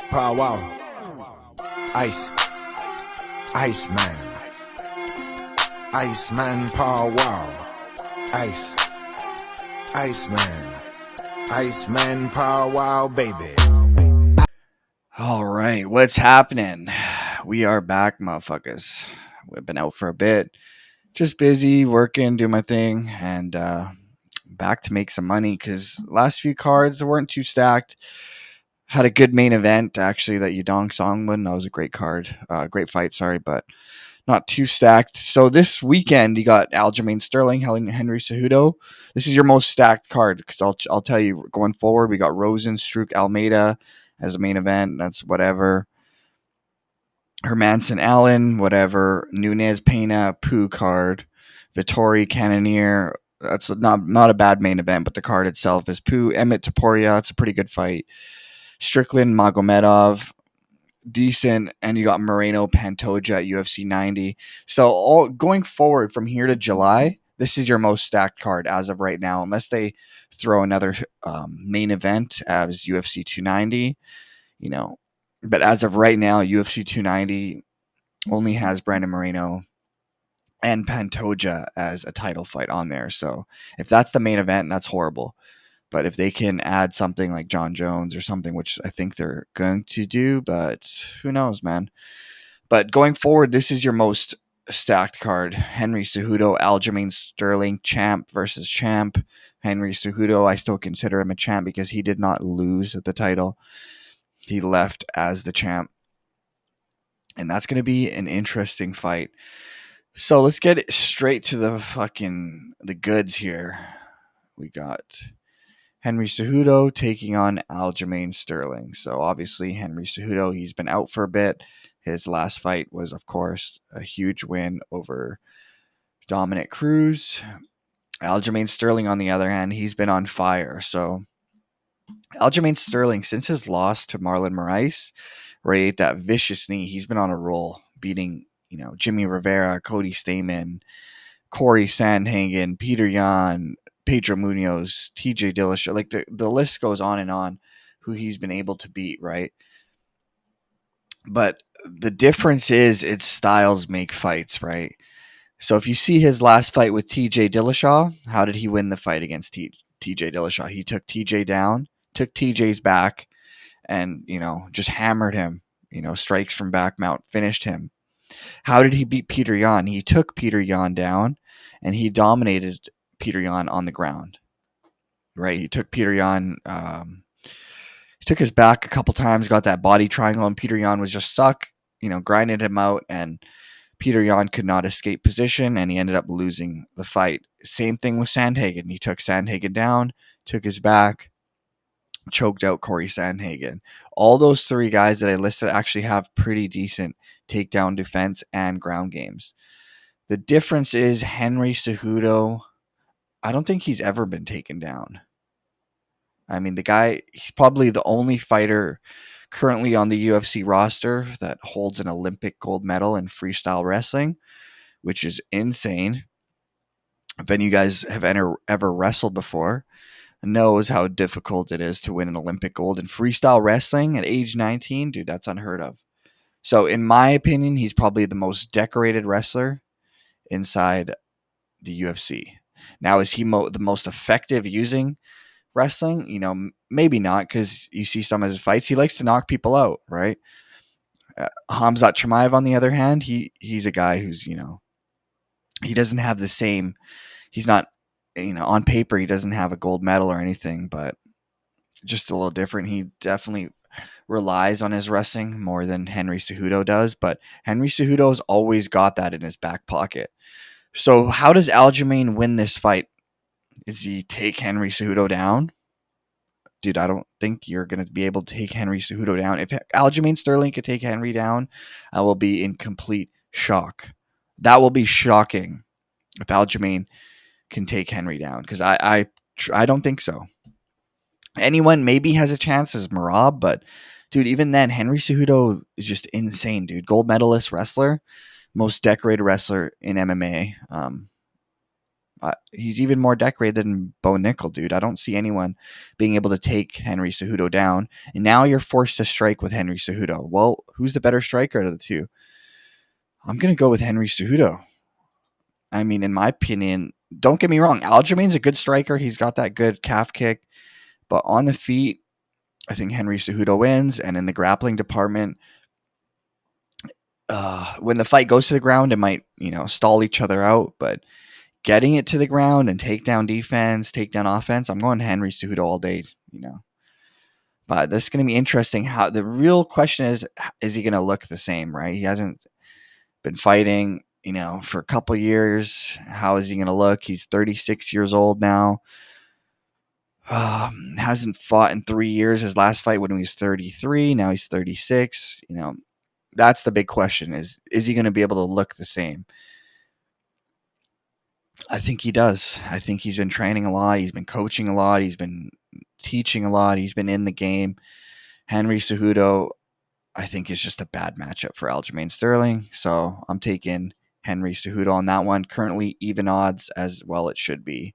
Pow wow. Ice. Ice man. Ice man pow wow. Ice. Ice man. Ice man pow wow baby. All right, what's happening? We are back, motherfuckers. We've been out for a bit. Just busy working, doing my thing, and back to make some money because last few cards weren't too stacked. Had a good main event actually that Yudong Song won. That was a great card, great fight. Sorry, but not too stacked. So this weekend you got Aljamain Sterling, Henry Cejudo. This is your most stacked card because I'll tell you going forward we got Rosen, Struck, Almeida as a main event. That's whatever. Hermanson Allen, whatever. Nunez Pena, Poo card. Vittori Cannonier. That's not a bad main event, but the card itself is Poo. Emmett Topuria. It's a pretty good fight. Strickland Magomedov. Decent. And you got Moreno Pantoja at UFC 90. So going forward from here to July, this is your most stacked card as of right now, unless they throw another main event as UFC 290. But as of right now, UFC 290 only has Brandon Moreno and Pantoja as a title fight on there. So if that's the main event, that's horrible. But if they can add something like John Jones or something, which I think they're going to do, but who knows, man. But going forward, this is your most stacked card. Henry Cejudo, Aljamain Sterling, champ versus champ. Henry Cejudo, I still consider him a champ because he did not lose the title. He left as the champ. And that's going to be an interesting fight. So let's get straight to the goods here. We got Henry Cejudo taking on Aljamain Sterling. So obviously Henry Cejudo, he's been out for a bit. His last fight was, of course, a huge win over Dominic Cruz. Aljamain Sterling, on the other hand, he's been on fire. So Aljamain Sterling, since his loss to Marlon Moraes, where he ate that vicious knee, he's been on a roll, beating Jimmy Rivera, Cody Stamen, Corey Sandhagen, Peter Yan, Pedro Munoz, TJ Dillashaw. Like the list goes on and on who he's been able to beat, right? But the difference is its styles make fights, right? So if you see his last fight with TJ Dillashaw, how did he win the fight against TJ Dillashaw? He took TJ down, took TJ's back, and just hammered him. Strikes from back mount, finished him. How did he beat Peter Yan? He took Peter Yan down, and he dominated Peter Yan on the ground. Right? He took Peter Yan. He took his back a couple times, got that body triangle, and Peter Yan was just stuck. Grinded him out, and Peter Yan could not escape position, and he ended up losing the fight. Same thing with Sandhagen. He took Sandhagen down, took his back, choked out Corey Sandhagen. All those three guys that I listed actually have pretty decent takedown defense and ground games. The difference is Henry Cejudo, I don't think he's ever been taken down. I mean, the guy, he's probably the only fighter currently on the UFC roster that holds an Olympic gold medal in freestyle wrestling, which is insane. If any of you guys have ever wrestled before, knows how difficult it is to win an Olympic gold in freestyle wrestling at age 19. Dude, that's unheard of. So in my opinion, he's probably the most decorated wrestler inside the UFC. Now, is he the most effective using wrestling? Maybe not, because you see some of his fights, he likes to knock people out, right? Khamzat Chimaev, on the other hand, he's a guy who's, he doesn't have the same, he's not, on paper, he doesn't have a gold medal or anything, but just a little different. He definitely relies on his wrestling more than Henry Cejudo does, but Henry Cejudo's always got that in his back pocket. So how does Aljamain win this fight? Is he take Henry Cejudo down? Dude, I don't think you're going to be able to take Henry Cejudo down. If Aljamain Sterling could take Henry down, I will be in complete shock. That will be shocking if Aljamain can take Henry down, because I don't think so. Anyone maybe has a chance as Marab, but dude, even then, Henry Cejudo is just insane, dude. Gold medalist wrestler, most decorated wrestler in MMA. He's even more decorated than Bo Nickel, dude. I don't see anyone being able to take Henry Cejudo down. And now you're forced to strike with Henry Cejudo. Well, who's the better striker out of the two? I'm going to go with Henry Cejudo. I mean, in my opinion, don't get me wrong. Aljamain's a good striker. He's got that good calf kick. But on the feet, I think Henry Cejudo wins. And in the grappling department, when the fight goes to the ground, it might, stall each other out. But getting it to the ground and takedown defense, takedown offense, I'm going Henry Cejudo all day. But this is going to be interesting. How the real question is he going to look the same, right? He hasn't been fighting, for a couple years. How is he going to look? He's 36 years old now. Hasn't fought in 3 years. His last fight when he was 33. Now he's 36. That's the big question is he going to be able to look the same? I think he does. I think he's been training a lot. He's been coaching a lot. He's been teaching a lot. He's been in the game. Henry Cejudo, I think, is just a bad matchup for Aljamain Sterling. So I'm taking Henry Cejudo on that one. Currently even odds as well it should be.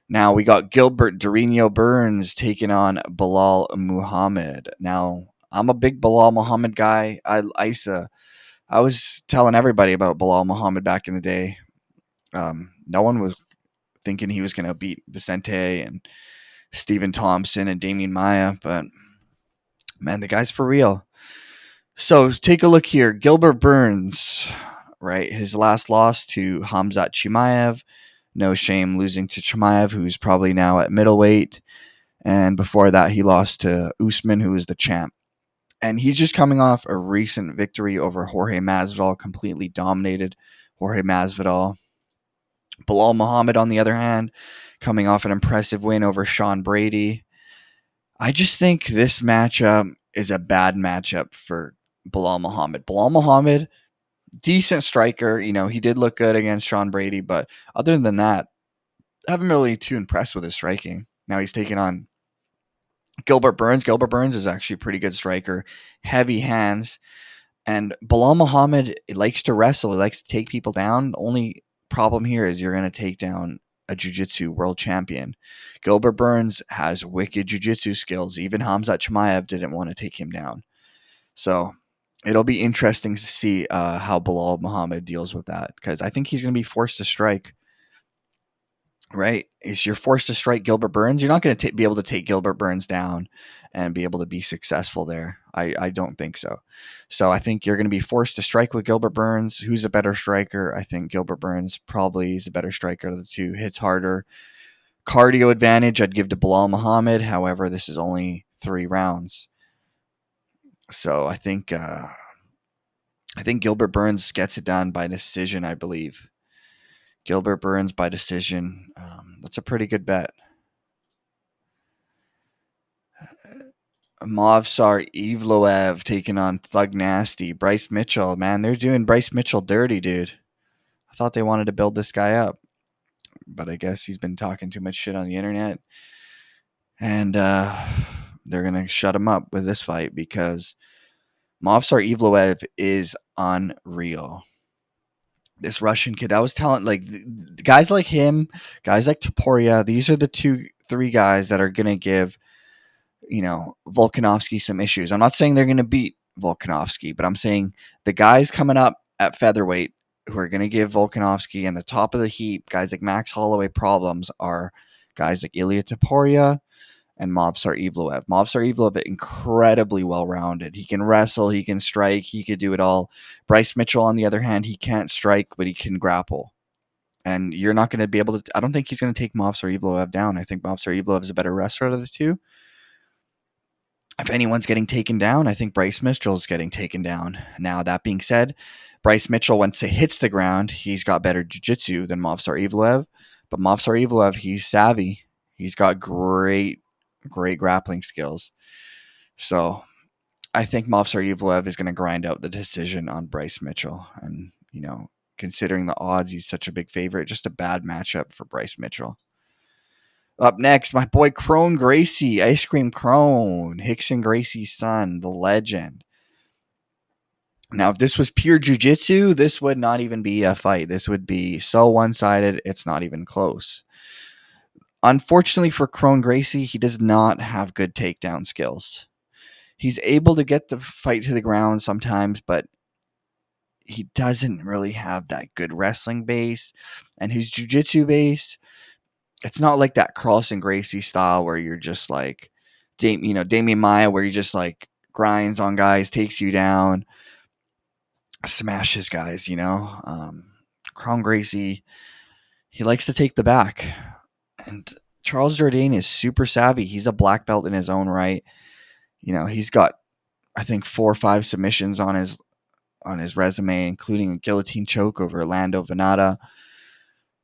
Now we got Gilbert Dorino Burns taking on Belal Muhammad. Now I'm a big Belal Muhammad guy. I was telling everybody about Belal Muhammad back in the day. No one was thinking he was going to beat Vicente and Stephen Thompson and Damian Maia, but man, the guy's for real. So take a look here. Gilbert Burns, right? His last loss to Khamzat Chimaev. No shame losing to Chimaev, who's probably now at middleweight. And before that, he lost to Usman, who is the champ. And he's just coming off a recent victory over Jorge Masvidal, completely dominated Jorge Masvidal. Belal Muhammad, on the other hand, coming off an impressive win over Sean Brady. I just think this matchup is a bad matchup for Belal Muhammad. Belal Muhammad, decent striker. He did look good against Sean Brady, but other than that, I haven't really too impressed with his striking. Now he's taking on Gilbert Burns. Gilbert Burns is actually a pretty good striker. Heavy hands. And Belal Muhammad likes to wrestle. He likes to take people down. The only problem here is you're going to take down a jiu-jitsu world champion. Gilbert Burns has wicked jiu-jitsu skills. Even Khamzat Chimaev didn't want to take him down. So it'll be interesting to see how Belal Muhammad deals with that, because I think he's going to be forced to strike. Right? If you're forced to strike Gilbert Burns, you're not going to be able to take Gilbert Burns down and be able to be successful there. I don't think so. So I think you're going to be forced to strike with Gilbert Burns. Who's a better striker? I think Gilbert Burns probably is a better striker of the two. Hits harder. Cardio advantage I'd give to Belal Muhammad. However, this is only 3 rounds. So I think Gilbert Burns gets it done by decision, I believe. Gilbert Burns by decision. That's a pretty good bet. Movsar Evloev taking on Thug Nasty. Bryce Mitchell. Man, they're doing Bryce Mitchell dirty, dude. I thought they wanted to build this guy up, but I guess he's been talking too much shit on the internet. And they're going to shut him up with this fight because Movsar Evloev is unreal. This Russian kid, I was telling, guys like him, guys like Topuria, these are the 2-3 guys that are going to give, Volkanovski some issues. I'm not saying they're going to beat Volkanovski, but I'm saying the guys coming up at featherweight who are going to give Volkanovski and the top of the heap, guys like Max Holloway, problems are guys like Ilia Topuria and Movsar Evloev. Movsar Evloev is incredibly well-rounded. He can wrestle, he can strike, he could do it all. Bryce Mitchell, on the other hand, he can't strike, but he can grapple. And you're not going to be able to... I don't think he's going to take Movsar Evloev down. I think Movsar Evloev is a better wrestler out of the two. If anyone's getting taken down, I think Bryce Mitchell is getting taken down. Now, that being said, Bryce Mitchell, once he hits the ground, he's got better jiu-jitsu than Movsar Evloev. But Movsar Evloev, he's savvy. He's got great grappling skills. So I think Movsar Evloev is going to grind out the decision on Bryce Mitchell. And, considering the odds, he's such a big favorite. Just a bad matchup for Bryce Mitchell. Up next, my boy Kron Gracie, Ice Cream Kron, Rickson Gracie's son, the legend. Now, if this was pure jiu-jitsu, this would not even be a fight. This would be so one-sided, it's not even close. Unfortunately for Kron Gracie, he does not have good takedown skills. He's able to get the fight to the ground sometimes, but he doesn't really have that good wrestling base. And his jiu-jitsu base, it's not like that Carlson Gracie style where you're just like, Damian Maia, where he just like grinds on guys, takes you down, smashes guys, Kron Gracie, he likes to take the back. And Charles Jourdain is super savvy. He's a black belt in his own right. He's got, I think, 4 or 5 submissions on his resume, including a guillotine choke over Rolando Venata.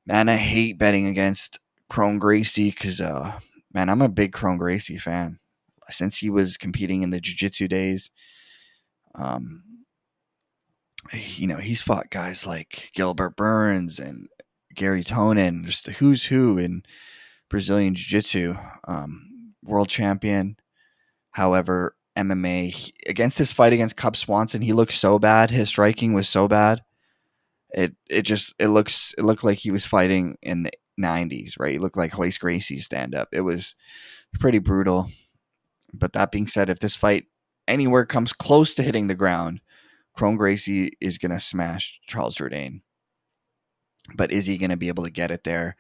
Man, I hate betting against Kron Gracie because, man, I'm a big Kron Gracie fan. Since he was competing in the jiu-jitsu days, he's fought guys like Gilbert Burns and Gary Tonin, just the who's who in Brazilian jiu-jitsu, world champion. However, MMA, against his fight against Cub Swanson, he looked so bad. His striking was so bad. It looked like he was fighting in the 90s, right? He looked like Royce Gracie stand up. It was pretty brutal. But that being said, if this fight anywhere comes close to hitting the ground, Kron Gracie is going to smash Charles Jourdain. But is he going to be able to get it there?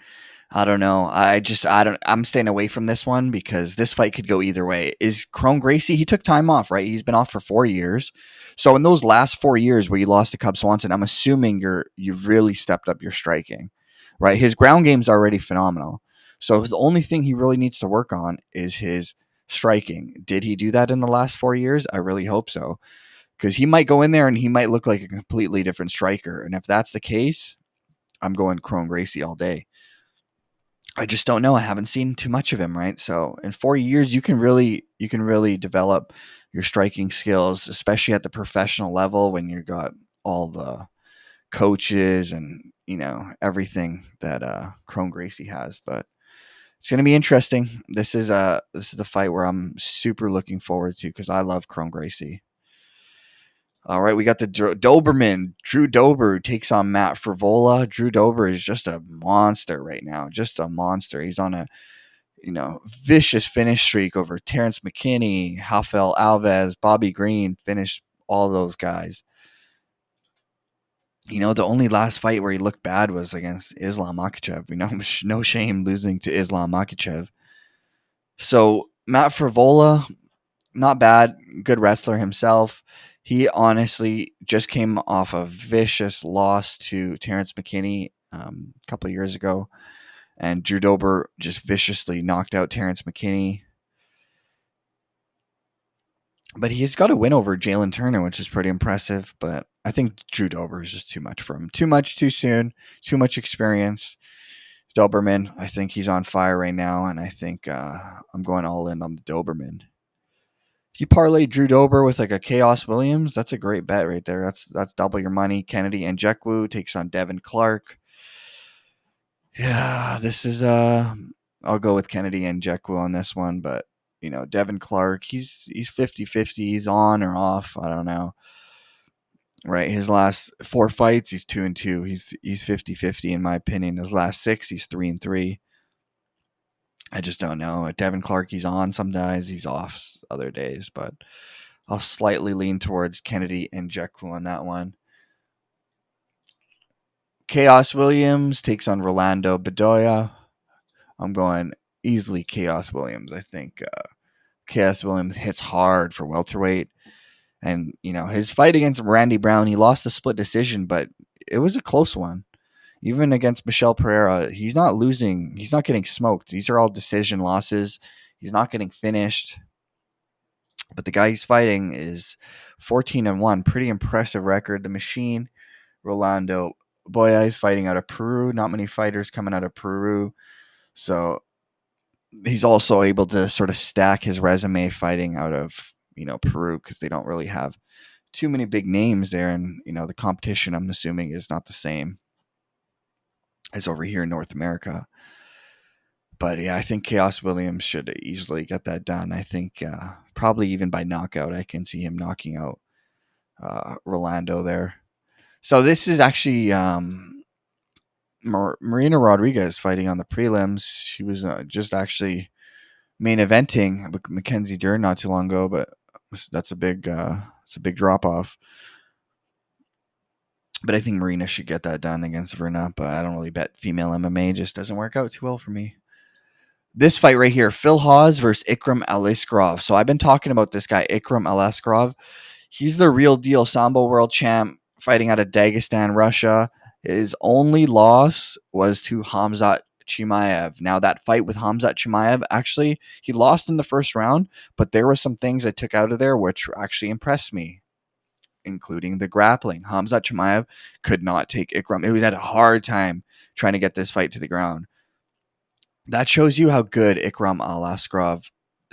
I don't know. I'm staying away from this one because this fight could go either way. Is Kron Gracie, he took time off, right? He's been off for 4 years. So in those last 4 years where you lost to Cub Swanson, I'm assuming you've really stepped up your striking, right? His ground game's already phenomenal. So the only thing he really needs to work on is his striking. Did he do that in the last 4 years? I really hope so. Because he might go in there and he might look like a completely different striker. And if that's the case, I'm going Kron Gracie all day. I just don't know. I haven't seen too much of him, right? So in 4 years, you can really develop your striking skills, especially at the professional level when you got all the coaches and everything that Kron Gracie has. But it's going to be interesting. This is the fight where I'm super looking forward to because I love Kron Gracie. All right, we got the Doberman. Drew Dober takes on Matt Frevola. Drew Dober is just a monster right now. Just a monster. He's on a, vicious finish streak over Terrence McKinney, Rafael Alves, Bobby Green, finished all those guys. The only last fight where he looked bad was against Islam Makhachev. No shame losing to Islam Makhachev. So Matt Frevola, not bad, good wrestler himself. He honestly just came off a vicious loss to Terrence McKinney a couple of years ago, and Drew Dober just viciously knocked out Terrence McKinney. But he's got a win over Jalen Turner, which is pretty impressive. But I think Drew Dober is just too much for him. Too much, too soon, too much experience. Doberman, I think he's on fire right now, and I think I'm going all in on the Doberman. If you parlay Drew Dober with like a Khaos Williams, that's a great bet right there. That's double your money. Kennedy Nzechukwu takes on Devin Clark. Yeah, this is I'll go with Kennedy Nzechukwu on this one, but Devin Clark, he's 50-50, he's on or off, I don't know. Right, his last 4 fights, he's 2-2. He's 50-50 in my opinion. His last 6, he's 3-3. I just don't know. Devin Clark, he's on some days, he's off other days, but I'll slightly lean towards Kennedy Nzechukwu on that one. Khaos Williams takes on Rolando Bedoya. I'm going easily Khaos Williams. I think Khaos Williams hits hard for welterweight. And, his fight against Randy Brown, he lost a split decision, but it was a close one. Even against Michel Pereira, he's not losing. He's not getting smoked. These are all decision losses. He's not getting finished. But the guy he's fighting is 14-1. Pretty impressive record. The machine, Rolando Boya, is fighting out of Peru. Not many fighters coming out of Peru. So he's also able to sort of stack his resume fighting out of, Peru because they don't really have too many big names there. And, the competition, I'm assuming, is not the same as over here in North America. But yeah, I think Khaos Williams should easily get that done. I think probably even by knockout, I can see him knocking out Rolando there. So this is actually Marina Rodriguez fighting on the prelims. She was just actually main eventing Mackenzie Dern not too long ago, but that's a big drop off. But I think Marina should get that done against Verna. But I don't really bet female MMA; just doesn't work out too well for me. This fight right here, Phil Hawes versus Ikram Aliskerov. So I've been talking about this guy, Ikram Aliskerov. He's the real deal Sambo world champ fighting out of Dagestan, Russia. His only loss was to Khamzat Chimaev. Now, that fight with Khamzat Chimaev, actually, he lost in the first round, but there were some things I took out of there which actually impressed me, including the grappling. Khamzat Chimaev could not take Ikram. It was at a hard time trying to get this fight to the ground. That shows you how good Ikram Aliskerov's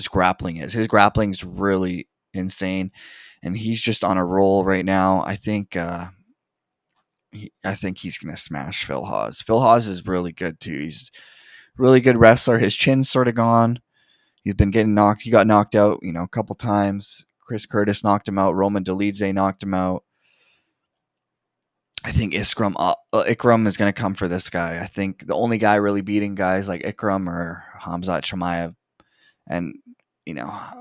grappling is. His grappling is really insane, and he's just on a roll right now. I think he's gonna smash Phil Hawes. Phil Hawes is really good too. He's a really good wrestler. His chin's sort of gone. He's been getting knocked. He got knocked out, a couple times. Chris Curtis knocked him out. Roman Dolidze knocked him out. I think Ikram is going to come for this guy. I think the only guy really beating guys like Ikram or Khamzat Chimaev, and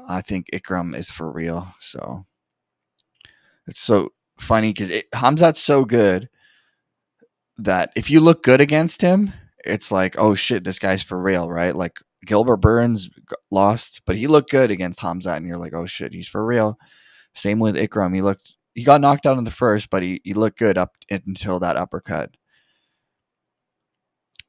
I think Ikram is for real. So it's so funny because Khamzat's so good that if you look good against him, it's like, oh shit, this guy's for real, right? Like Gilbert Burns lost, but he looked good against Khamzat, and you're like, oh shit, he's for real. Same with Ikram. He got knocked out in the first, but he looked good up until that uppercut.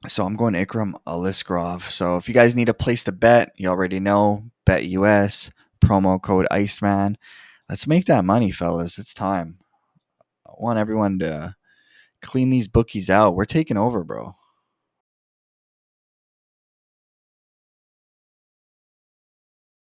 So I'm going to Ikram Aliskerov. So if you guys need a place to bet, you already know, BetUS, promo code Iceman. Let's make that money, fellas. It's time. I want everyone to clean these bookies out. We're taking over, bro.